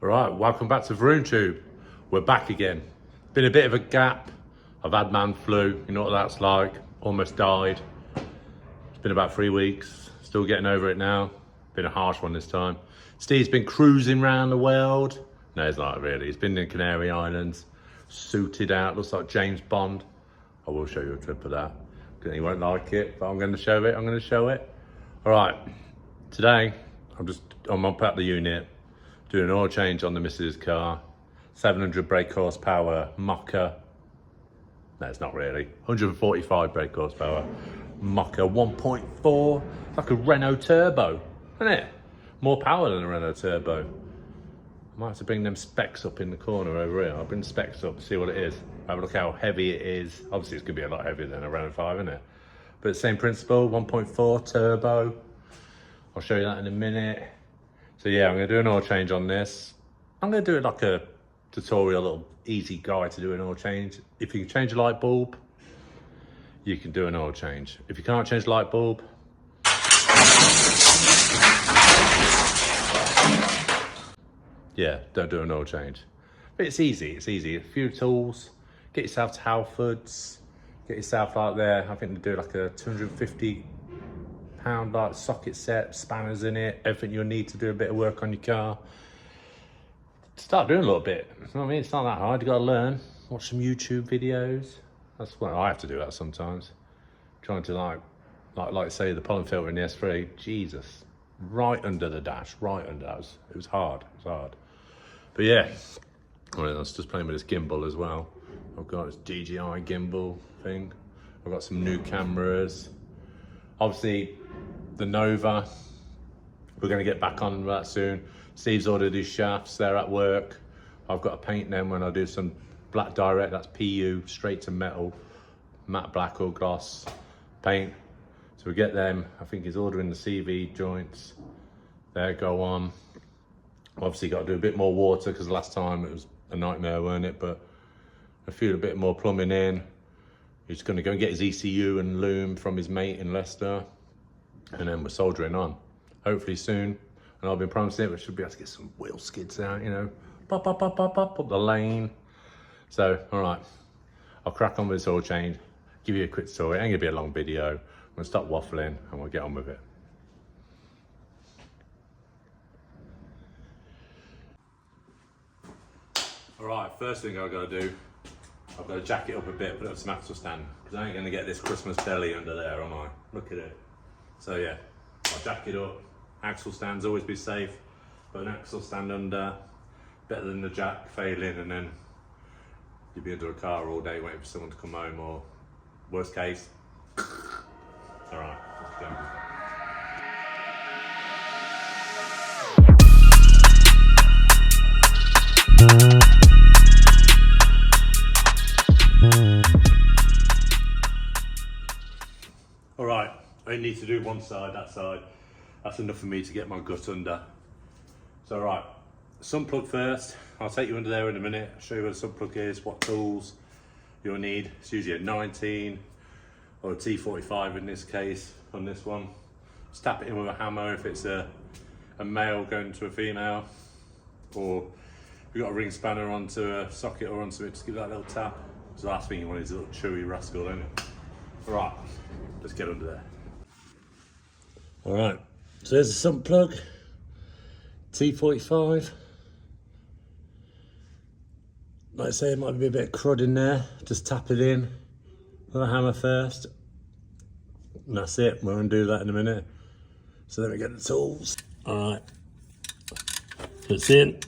All right, welcome back to VroomTube. We're back again. Been a bit of a gap. I've had man flu, you know what that's like. Almost died. It's been about 3 weeks. Still getting over it now. Been a harsh one this time. Steve's been cruising around the world. No, he's not really. He's been in Canary Islands, suited out, looks like James Bond. I will show you a clip of that. He won't like it, but I'm going to show it. All right, today I'm up at the unit, doing an oil change on the missus' car. 700 brake horsepower Mokka. No, it's not really. 145 brake horsepower Mokka 1.4. It's like a Renault Turbo, isn't it? More power than a Renault Turbo. I might have to bring them specs up in the corner over here. I'll bring the specs up, see what it is. Have a look how heavy it is. Obviously, it's going to be a lot heavier than a Renault 5, isn't it? But same principle, 1.4 turbo. I'll show you that in a minute. So yeah, I'm going to do an oil change on this. I'm going to do it like a tutorial, little easy guide to do an oil change. If you can change a light bulb, you can do an oil change. If you can't change the light bulb, yeah, don't do an oil change. But it's easy, A few tools, get yourself to Halfords, get yourself like there. I think they do like a 250 pound like socket set, spanners in it, everything you'll need to do a bit of work on your car. Start doing a little bit, you know what I mean? It's not that hard, you gotta learn. Watch some YouTube videos. That's what I have to do that sometimes. Trying to like say the pollen filter in the S3, Jesus. Right under the dash, right under that. It was hard. But yeah, I was just playing with this gimbal as well. I've got this DJI gimbal thing. I've got some new cameras. Obviously, the Nova, we're gonna get back on that soon. Steve's ordered his shafts, they're at work. I've got to paint them when I do some black direct, that's PU, straight to metal, matte black or gloss paint. So we get them. I think he's ordering the CV joints. There, go on. Obviously got to do a bit more water because last time it was a nightmare, weren't it? But a bit more plumbing in. He's going to go and get his ECU and loom from his mate in Leicester. And then we're soldering on. Hopefully soon. And I've been promising it, we should be able to get some wheel skids out, you know. Pop, up the lane. So, all right. I'll crack on with this oil change. Give you a quick story. It ain't going to be a long video. I'm going to stop waffling and we'll get on with it. All right, first thing I've got to do, I've got to jack it up a bit, put it on some axle stand, because I ain't going to get this Christmas belly under there, am I? Look at it. So yeah, I'll jack it up. Axle stands, always be safe. Put an axle stand under, better than the jack failing, and then you'll be under a car all day waiting for someone to come home, or worst case. All right, let's go. All right, I need to do one side, that side. That's enough for me to get my gut under. So right, sun plug first. I'll take you under there in a minute, show you where the sun plug is, what tools you'll need. It's usually a 19 or a T45 in this case, on this one. Just tap it in with a hammer if it's a male going to a female, or if you've got a ring spanner onto a socket or onto it, just give that little tap. So the last thing you want is a little chewy rascal, isn't it? All right, let's get under there. All right, so there's a sump plug, T45. Like I say, it might be a bit of crud in there. Just tap it in with a hammer first. And that's it, we'll undo that in a minute. So then we get the tools. All right, puts in,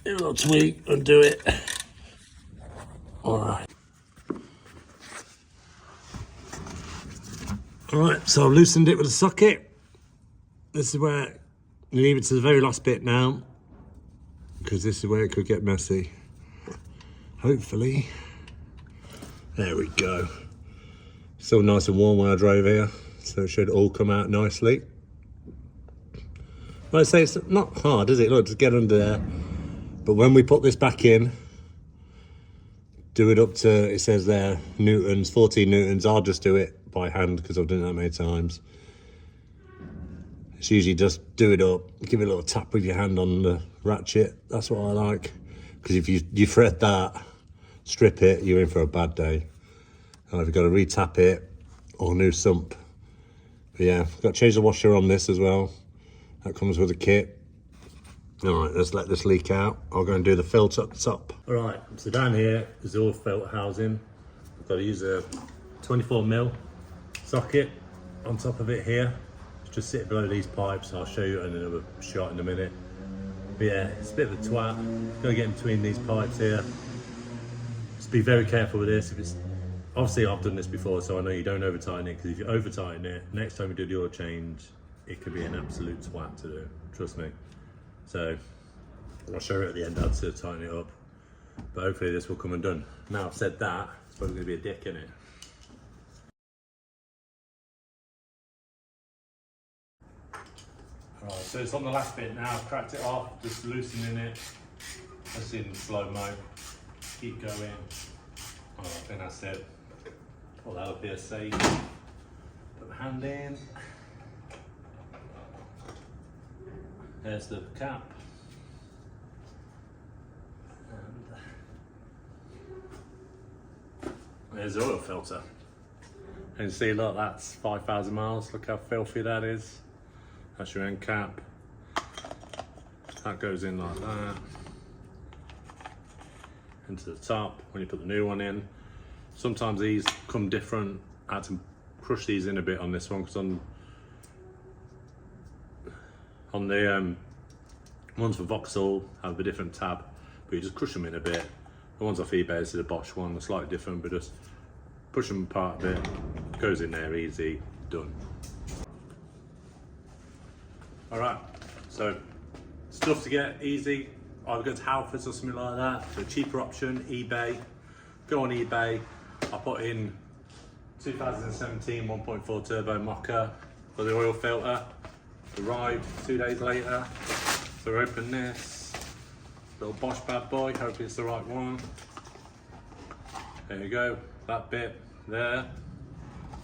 give a little tweak, undo it. All right. All right, so I've loosened it with a socket. This is where you leave it to the very last bit now, because this is where it could get messy. Hopefully. There we go. Still nice and warm when I drove here, so it should all come out nicely. Like I say, it's not hard, is it? Look, just get under there. But when we put this back in, do it up to, it says there, newtons, 14 newtons. I'll just do it by hand because I've done it that many times. It's usually just do it up, give it a little tap with your hand on the ratchet. That's what I like. Because if you thread that, strip it, you're in for a bad day. And I've got to re-tap it or new sump. But yeah, I've got to change the washer on this as well. That comes with the kit. All right, let's let this leak out. I'll go and do the filter at the top. All right, so down here is the oil filter housing. I've got to use a 24mm socket on top of it here. It's just sitting below these pipes. I'll show you in another shot in a minute. But yeah, it's a bit of a twat. Got to get in between these pipes here. Just be very careful with this. If it's obviously I've done this before, so I know you don't over tighten it. Because if you over tighten it, next time you do the oil change, it could be an absolute twat to do. Trust me. So I'll show you at the end how to tighten it up. But hopefully this will come undone. Now I've said that, it's probably going to be a dick in it. Alright, so it's on the last bit now. I've cracked it off, just loosening it. Let's see in slow-mo. Keep going. Alright, I think that's it. Pull that up here safe. Put my hand in. There's the cap. And there's the oil filter. And see, look, that's 5,000 miles. Look how filthy that is. That's your end cap. That goes in like that. Into the top when you put the new one in. Sometimes these come different. I had to crush these in a bit on this one because on the ones for Vauxhall have a different tab, but you just crush them in a bit. The ones off eBay is the Bosch one, they're slightly different, but just push them apart a bit, goes in there easy, done. All right, so stuff to get easy, either go to Halfords or something like that. The cheaper option, eBay. Go on eBay. I put in 2017 1.4 turbo Mokka for the oil filter. Arrived 2 days later. So we open this little Bosch bad boy. Hope it's the right one. There you go. That bit there.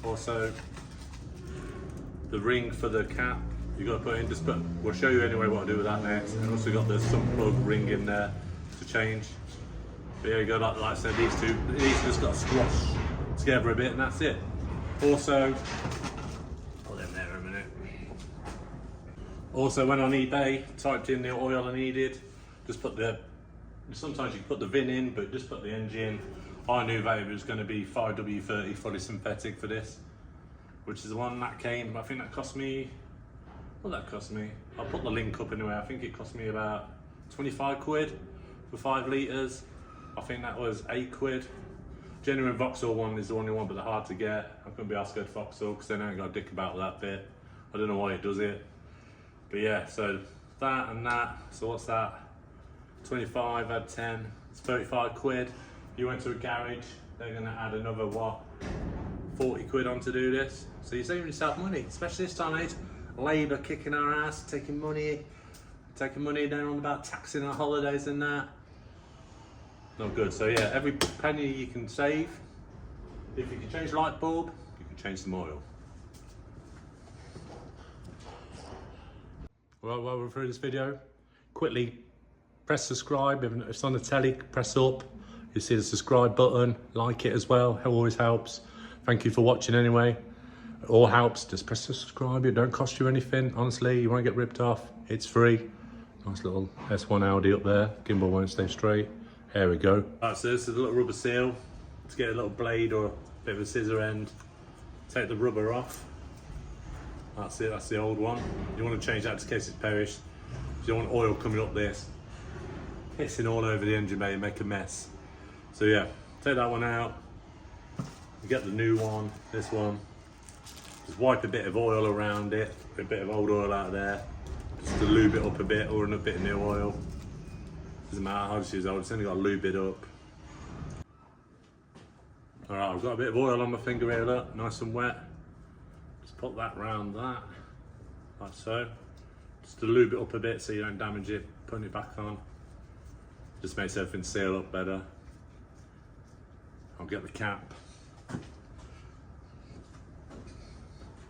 Also, the ring for the cap. You got to put in. Just put. We'll show you anyway what I do with that next. And also got the sump plug ring in there to change. But there you go. Like I said, these just got to squash together a bit, and that's it. Also, put them there a minute. Also went on eBay, typed in the oil I needed. Just put the. Sometimes you put the VIN in, but just put the engine. I knew that it was going to be 5W30 fully synthetic for this, which is the one that came. I think that cost me. What did that cost me? I'll put the link up anyway. I think it cost me about 25 quid for 5 litres. I think that was 8 quid. Genuine Vauxhall one is the only one, but they're hard to get. I couldn't be asked to go to Vauxhall because they don't got a dick about that bit. I don't know why it does it. But yeah, so that and that. So what's that? 25, add 10. It's 35 quid. If you went to a garage, they're going to add another, what, 40 quid on to do this. So you're saving yourself money, especially this time of age. Labour kicking our ass, taking money down on about taxing our holidays and that. Not good. So yeah, every penny you can save. If you can change the light bulb, you can change some oil. Well, while we're through this video, quickly press subscribe. If it's on the telly, press up. You see the subscribe button, like it as well. It always helps. Thank you for watching anyway. It all helps. Just press subscribe. It don't cost you anything. Honestly, you won't get ripped off. It's free. Nice little S1 Audi up there. Gimbal won't stay straight. There we go. Right, so this is a little rubber seal to get a little blade or a bit of a scissor end. Take the rubber off. That's it, that's the old one. You want to change that in case it's perished. You don't want oil coming up this, pissing all over the engine bay and make a mess. So yeah, take that one out. You get the new one, this one. Just wipe a bit of oil around it, a bit of old oil out of there. Just to lube it up a bit, or in a bit of new oil. Doesn't matter, I just use old, it's only got to lube it up. Alright, I've got a bit of oil on my finger here, look, nice and wet. Just put that round that, like so. Just to lube it up a bit so you don't damage it, putting it back on. Just makes everything seal up better. I'll get the cap.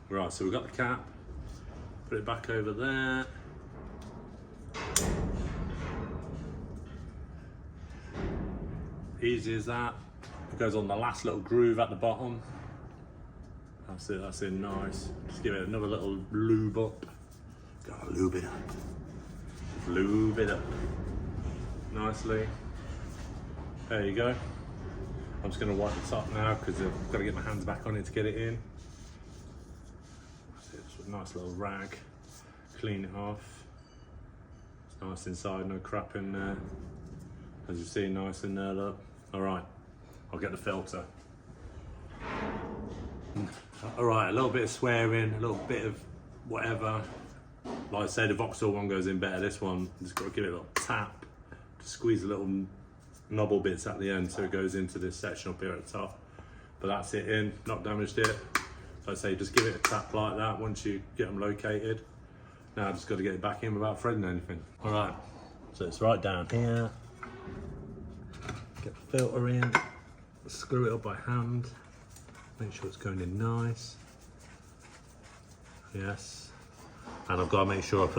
Right, so we've got the cap. Put it back over there. Easy as that. It goes on the last little groove at the bottom. That's it, nice. Just give it another little lube up. Gotta lube it up. Lube it up. Nicely. There you go. I'm just gonna wipe the top now because I've got to get my hands back on it to get it in. That's it, just a nice little rag. Clean it off. It's nice inside, no crap in there. As you see, nice in there, look. All right, I'll get the filter. All right, a little bit of swearing, a little bit of whatever. Like I say, the Vauxhall one goes in better. This one, just got to give it a little tap. Just squeeze the little knobble bits at the end so it goes into this section up here at the top. But that's it in, not damaged it. So I say, just give it a tap like that once you get them located. Now I just got to get it back in without threading anything. All right, so it's right down here. Get the filter in, screw it up by hand. Make sure it's going in nice. Yes. And I've got to make sure I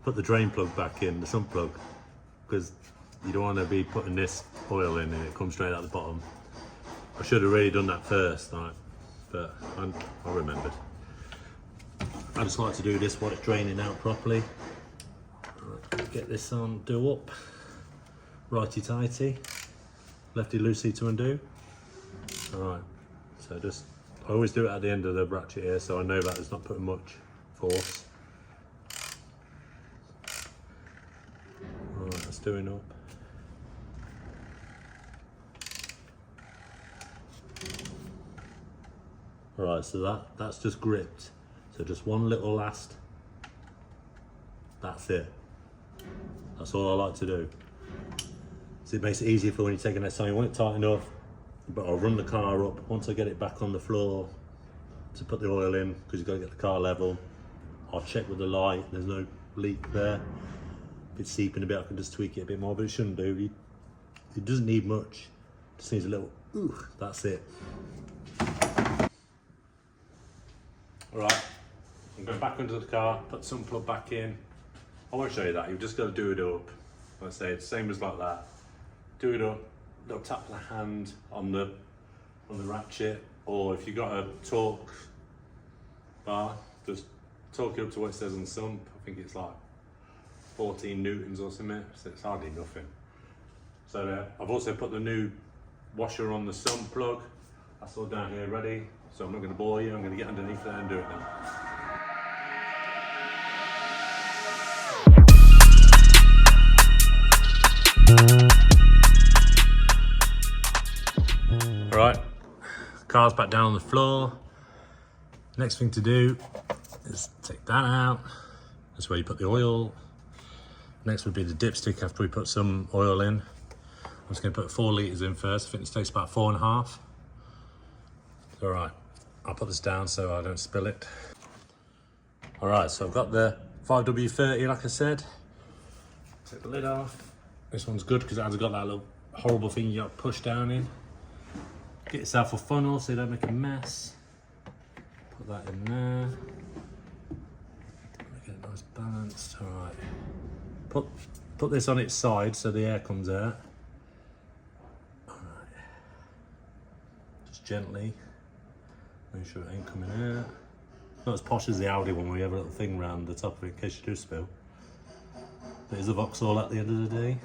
put the drain plug back in, the sump plug, because you don't want to be putting this oil in and it comes straight out the bottom. I should have really done that first, like, but I remembered. I just like to do this while it's draining out properly. Right, get this on, do up, righty tighty, lefty loosey to undo. All right. So I always do it at the end of the ratchet here, so I know that it's not putting much force. Alright, that's doing up. Alright, so that's just gripped. So just one little last. That's it. That's all I like to do. So it makes it easier for when you're taking that time. You want it tight enough. But I'll run the car up once I get it back on the floor to put the oil in, because you've got to get the car level. I'll check with the light, there's no leak there. If it's seeping a bit, I can just tweak it a bit more, but it shouldn't do. It doesn't need much, just needs a little, ooh, that's it. All right, I'm going back under the car, put some plug back in. I won't show you that, you've just got to do it up. Like I say, it's the same as like that. Do it up. Little tap of the hand on the ratchet, or if you've got a torque bar, just torque it up to what it says on the sump. I think it's like 14 newtons or something, so it's hardly nothing. So I've also put the new washer on the sump plug. That's all down here ready, so I'm not going to bore you. I'm going to get underneath there and do it now. Right, car's back down on the floor. Next thing to do is take that out. That's where you put the oil. Next would be the dipstick after we put some oil in. I'm just going to put 4 litres in first. I think this takes about 4.5. All right, I'll put this down so I don't spill it. All right, so I've got the 5W30 like I said. Take the lid off. This one's good because it hasn't got that little horrible thing you got to push down in. Get yourself a funnel so you don't make a mess. Put that in there. Make it nice balanced. All right. Put this on its side so the air comes out. All right. Just gently. Make sure it ain't coming out. Not as posh as the Audi one where you have a little thing round the top of it in case you do spill. But it's a Vauxhall at the end of the day.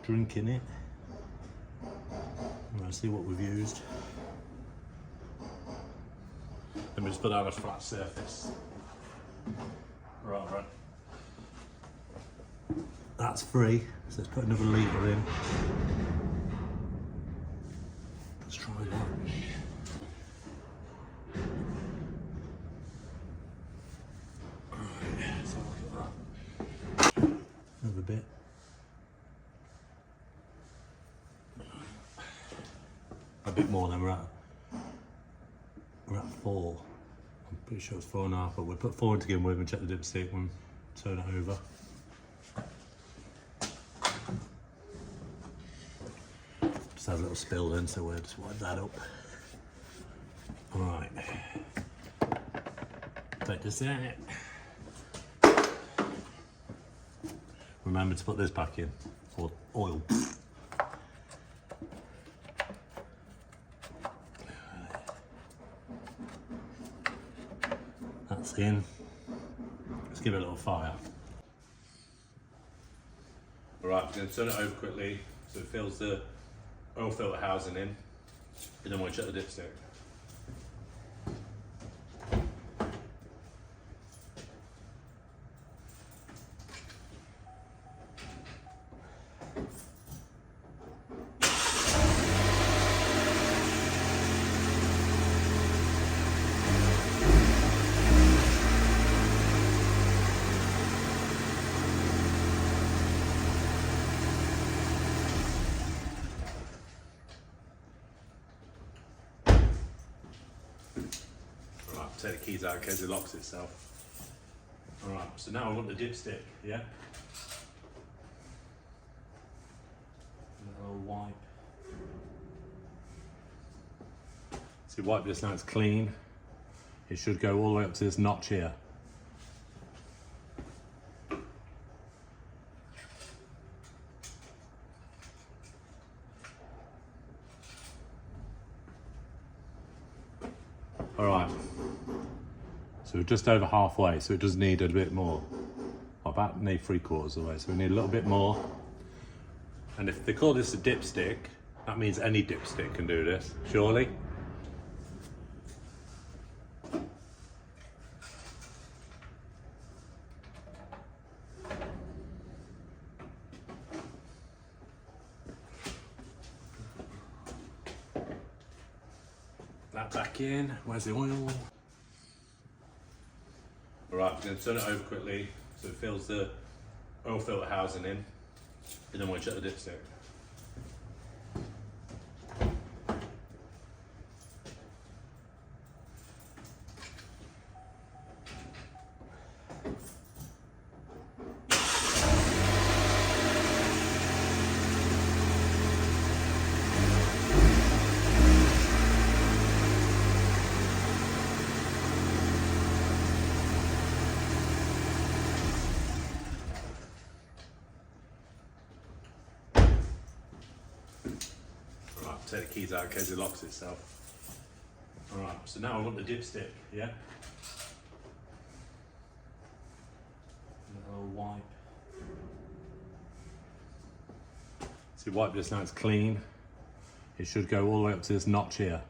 Drinking it. Let's see what we've used. Let me just put that on a flat surface. Right. That's free, so let's put another litre in. Let's try that. Right, so look at that. Another bit. A bit more than we're at 4. I'm pretty sure it's 4.5, but we'll put 4 in to begin with and check the dipstick and turn it over. Just had a little spill then, so we'll just wipe that up. All right. Take this out. Remember to put this back in, or oil. That's in. Let's give it a little fire. All right, we're going to turn it over quickly so it fills the oil filter housing in, and then we'll check the dipstick. Take the keys out in case it locks itself. Alright, so now I want the dipstick, yeah? A little wipe. So you wipe this now, it's clean. It should go all the way up to this notch here. Alright. So we're just over halfway, so it does need a bit more. About nearly 3/4 of the way, so we need a little bit more. And if they call this a dipstick, that means any dipstick can do this, surely? That back in, where's the oil? Alright, we're going to turn it over quickly so it fills the oil filter housing in, and then we'll check the dipstick. Take the keys out in case it locks itself. Alright, so now I want the dipstick, yeah? A little wipe. So you wipe this now, it's clean. It should go all the way up to this notch here.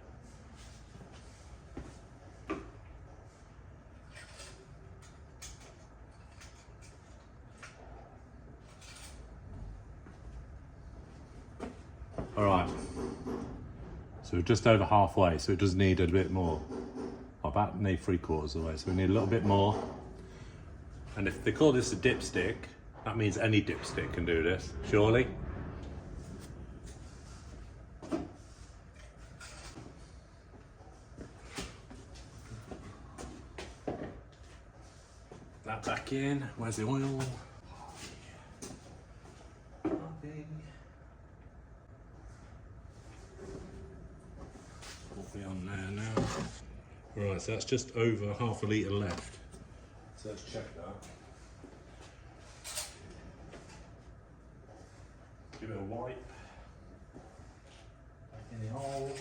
Alright. So we're just over halfway, so it does need a bit more. About nearly 3/4 of the way, so we need a little bit more. And if they call this a dipstick, that means any dipstick can do this, surely? That back in, where's the oil? On there now. Right, so that's just over ½ a litre left. So let's check that. Give it a wipe. Back in the hole. All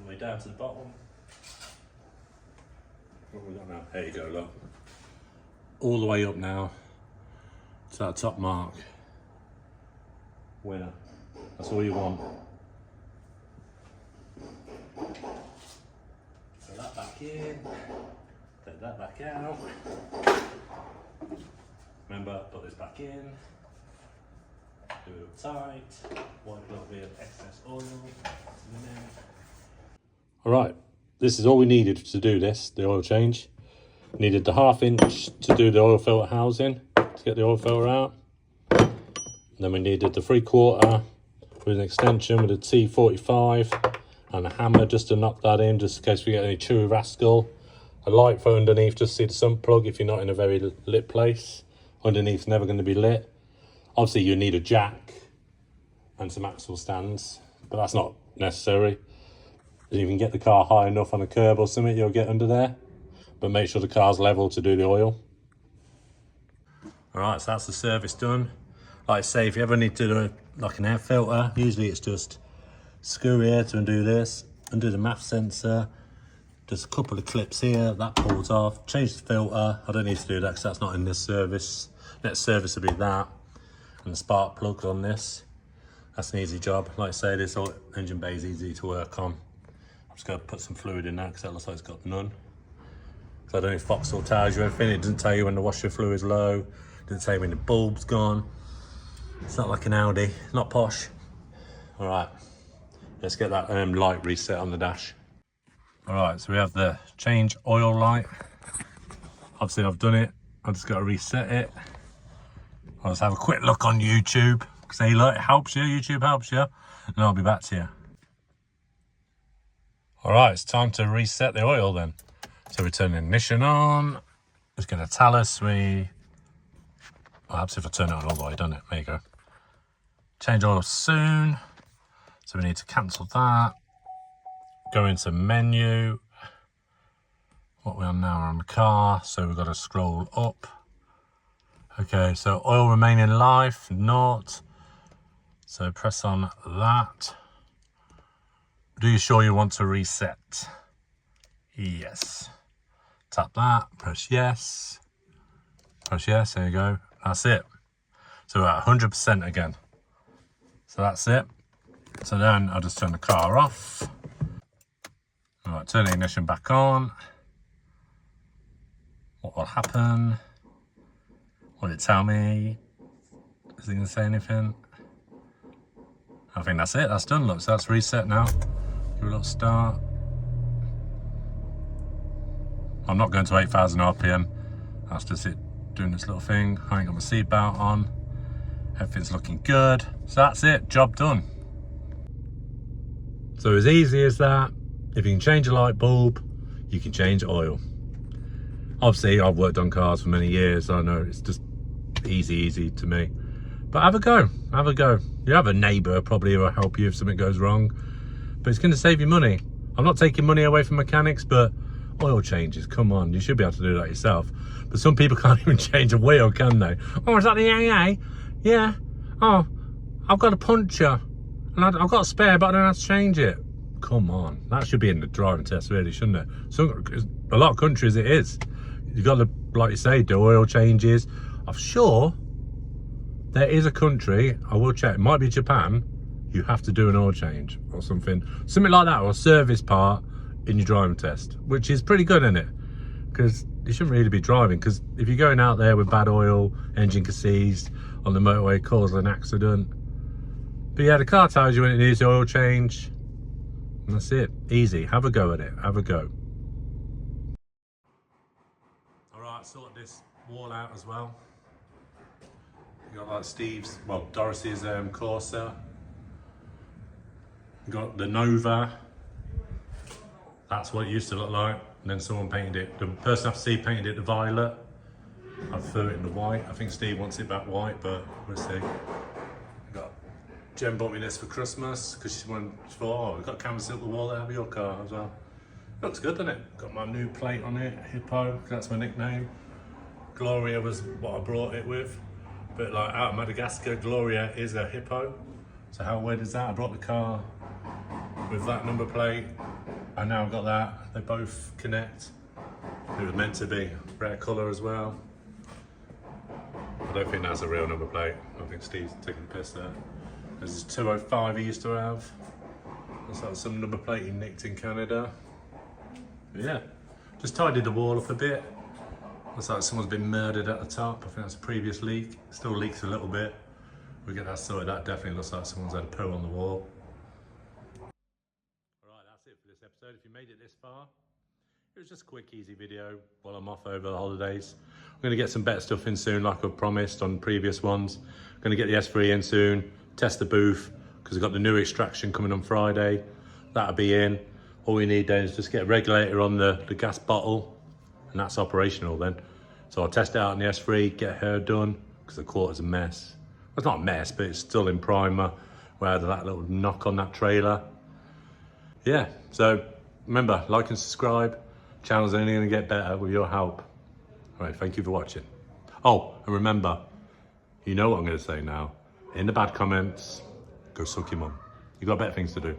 the way down to the bottom. What have we got now? There you go, look. All the way up now to that top mark. Winner. That's all you want. Put that back in, take that back out. Remember, put this back in, do it up tight, wipe a little bit of excess oil. Alright, this is all we needed to do this, the oil change. Needed the ½ inch to do the oil filter housing, to get the oil filter out. And then we needed the 3/4 with an extension with a T45. And a hammer just to knock that in, just in case we get any chewy rascal. A light for underneath, just see the sump plug if you're not in a very lit place. Underneath's never going to be lit. Obviously you need a jack and some axle stands, but that's not necessary. If you can get the car high enough on a curb or something, you'll get under there, but make sure the car's level to do the oil. All right, so that's the service done. Like I say, if you ever need to do like an air filter, usually it's just screw here to undo this, undo the MAF sensor, just a couple of clips here, that pulls off, change the filter. I don't need to do that because that's not in this service. Next service will be that, and the spark plugs on this. That's an easy job. Like I say, this engine bay is easy to work on. I'm just going to put some fluid in there because that looks like it's got none. So I don't know if Vauxhall tells you anything. It doesn't tell you when the washer fluid is low. It doesn't tell you when the bulb's gone. It's not like an Audi, not posh. All right, let's get that light reset on the dash. All right, so we have the change oil light. Obviously I've done it. I've just got to reset it. I'll just have a quick look on YouTube. Say, look, it helps you, YouTube helps you. And I'll be back to you. All right, it's time to reset the oil then. So we turn the ignition on. It's going to tell us perhaps if I turn it on all the way, doesn't it? There you go. Change oil soon. So we need to cancel that. Go into menu. What we're on now, we're on the car. So we've got to scroll up. Okay, so oil remaining life, naught. So press on that. Do you sure you want to reset? Yes. Tap that, press yes. Press yes, there you go. That's it. So we're at 100% again. So that's it. So then I'll just turn the car off. All right, turn the ignition back on. What will happen? Will it tell me? Is it going to say anything? I think that's it. That's done. Look, so that's reset now. Give it a little start. I'm not going to 8,000 RPM. That's just it doing this little thing. I ain't got my seatbelt on. Everything's looking good. So that's it. Job done. So as easy as that. If you can change a light bulb, you can change oil. Obviously, I've worked on cars for many years. I know it's just easy to me. But have a go. Have a go. You have a neighbour probably who will help you if something goes wrong. But it's going to save you money. I'm not taking money away from mechanics, but oil changes, come on, you should be able to do that yourself. But some people can't even change a wheel, can they? Oh, is that the AA? Yeah. Oh, I've got a puncture and I've got a spare, but I don't know how to change it. Come on, that should be in the driving test, really, shouldn't it? A lot of countries it is. You've got to, like you say, do oil changes. I'm sure there is a country, I will check, it might be Japan, you have to do an oil change or something like that, or a service part in your driving test, which is pretty good, isn't it? Because you shouldn't really be driving, because if you're going out there with bad oil, engine can seize on the motorway, cause an accident. But yeah, the car tells you when it needs the oil change, and that's it. Easy. Have a go at it. Have a go. All right, sort this wall out as well. You got like Doris's Corsa. You got the Nova. That's what it used to look like. And then someone painted it. The person after Steve painted it the violet. I threw it in the white. I think Steve wants it back white, but we'll see. Got Jen bought me this for Christmas because she thought, oh, we've got canvas up the wall there, have your car as well. Looks good, doesn't it? Got my new plate on it, Hippo, that's my nickname. Gloria was what I brought it with. But like out of Madagascar, Gloria is a hippo. So how weird is that? I brought the car with that number plate. And now I've got that. They both connect. It was meant to be rare colour as well. I don't think that's a real number plate. I think Steve's taking the piss there. There's this 205 he used to have. Looks like some number plate he nicked in Canada. But yeah, just tidied the wall up a bit. Looks like someone's been murdered at the top. I think that's a previous leak. Still leaks a little bit. We get that sorted. That definitely looks like someone's had a poo on the wall. Alright, that's it for this episode. If you made it this far, it was just a quick, easy video while I'm off over the holidays. I'm going to get some better stuff in soon, like I've promised on previous ones. I'm going to get the S3 in soon, test the booth, because I've got the new extraction coming on Friday. That'll be in. All we need then is just get a regulator on the gas bottle, and that's operational then. So I'll test it out in the S3, get her done, because the quarter's a mess. Well, it's not a mess, but it's still in primer. where I had that little knock on that trailer. Yeah, so remember, like and subscribe. Channel's only going to get better with your help. All right, thank you for watching. Oh, and remember, you know what I'm going to say now. In the bad comments, go suck your mum. You got better things to do.